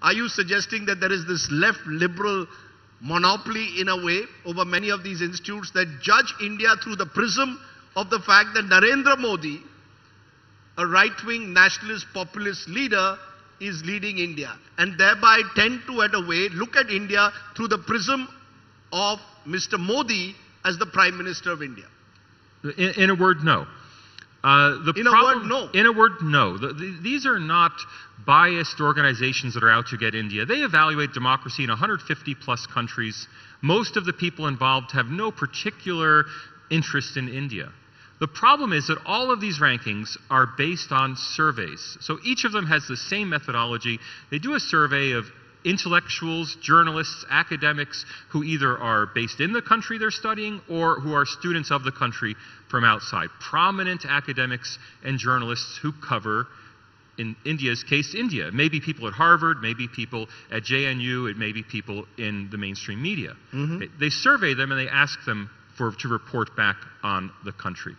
Are you suggesting that there is this left liberal monopoly in a way over many of these institutes that judge India through the prism of the fact that Narendra Modi, a right-wing nationalist populist leader, is leading India, and thereby tend to, at a way, look at India through the prism of Mr. Modi as the Prime Minister of India? In a word, no. In a word, no. These are not biased organizations that are out to get India. They evaluate democracy in 150 plus countries. Most of the people involved have no particular interest in India. The problem is that all of these rankings are based on surveys. So each of them has the same methodology. They do a survey of intellectuals, journalists, academics who either are based in the country they're studying or who are students of the country from outside. Prominent academics and journalists who cover, in India's case, India. It may be people at Harvard, maybe people at JNU, it may be people in the mainstream media. They survey them and they ask them to report back on the country.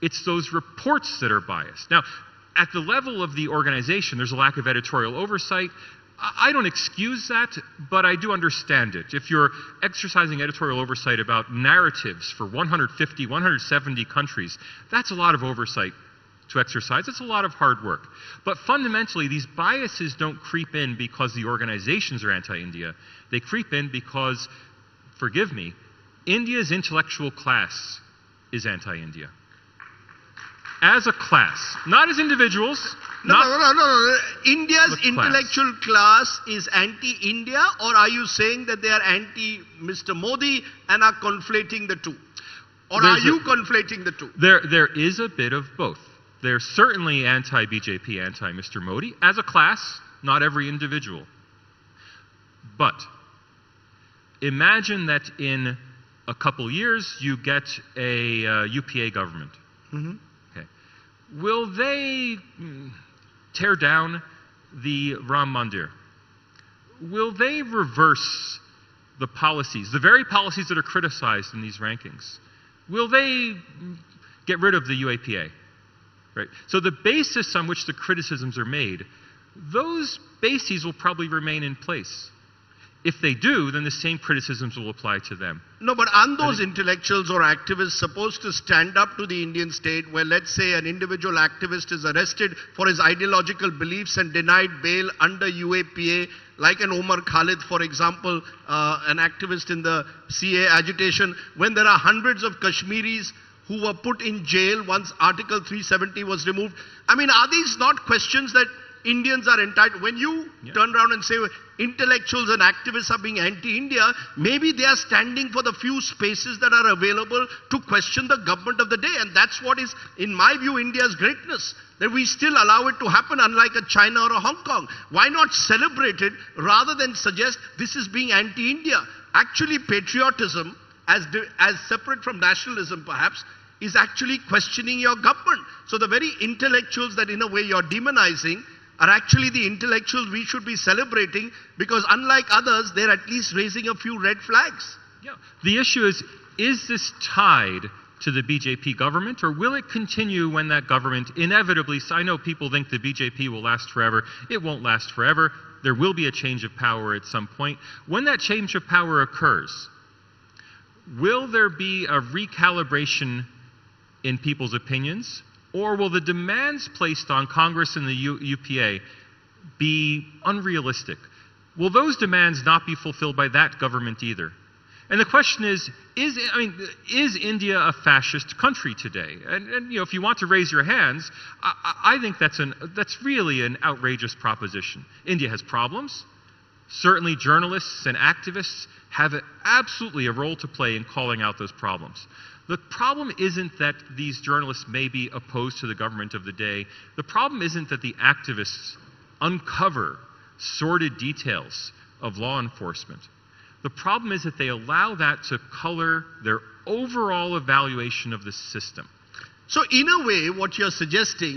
It's those reports that are biased. Now, at the level of the organization, there's a lack of editorial oversight. I don't excuse that, but I do understand it. If you're exercising editorial oversight about narratives for 150, 170 countries, that's a lot of oversight to exercise. It's a lot of hard work. But fundamentally, these biases don't creep in because the organizations are anti-India. They creep in because, forgive me, India's intellectual class is anti-India. As a class, not as individuals. No. India's intellectual class is anti-India, or are you saying that they are anti-Mr. Modi and are conflating the two? Or are you conflating the two? There is a bit of both. They're certainly anti-BJP, anti-Mr. Modi, as a class, not every individual. But imagine that in a couple years you get a UPA government. Will they tear down the Ram Mandir? Will they reverse the policies, the very policies that are criticized in these rankings? Will they get rid of the UAPA? Right? So the basis on which the criticisms are made, those bases will probably remain in place. If they do, then the same criticisms will apply to them. No, but aren't those intellectuals or activists supposed to stand up to the Indian state where, let's say, an individual activist is arrested for his ideological beliefs and denied bail under UAPA, like an Omar Khalid, for example, an activist in the CA agitation, when there are hundreds of Kashmiris who were put in jail once Article 370 was removed? I mean, are these not questions that Indians are entitled? When you turn around and say intellectuals and activists are being anti-India, maybe they are standing for the few spaces that are available to question the government of the day. And that's what is, in my view, India's greatness, that we still allow it to happen, unlike a China or a Hong Kong. Why not celebrate it rather than suggest this is being anti-India? Actually, patriotism, as separate from nationalism perhaps, is actually questioning your government. So the very intellectuals that in a way you're demonizing are actually the intellectuals we should be celebrating, because unlike others, they're at least raising a few red flags. Yeah. The issue is this tied to the BJP government, or will it continue when that government inevitably, I know people think the BJP will last forever. It won't last forever. There will be a change of power at some point. When that change of power occurs, will there be a recalibration in people's opinions? Or will the demands placed on Congress and the UPA be unrealistic? Will those demands not be fulfilled by that government either? And the question is India a fascist country today? And if you want to raise your hands, I think that's really an outrageous proposition. India has problems. Certainly journalists and activists have absolutely a role to play in calling out those problems. The problem isn't that these journalists may be opposed to the government of the day. The problem isn't that the activists uncover sordid details of law enforcement. The problem is that they allow that to color their overall evaluation of the system. So in a way, what you're suggesting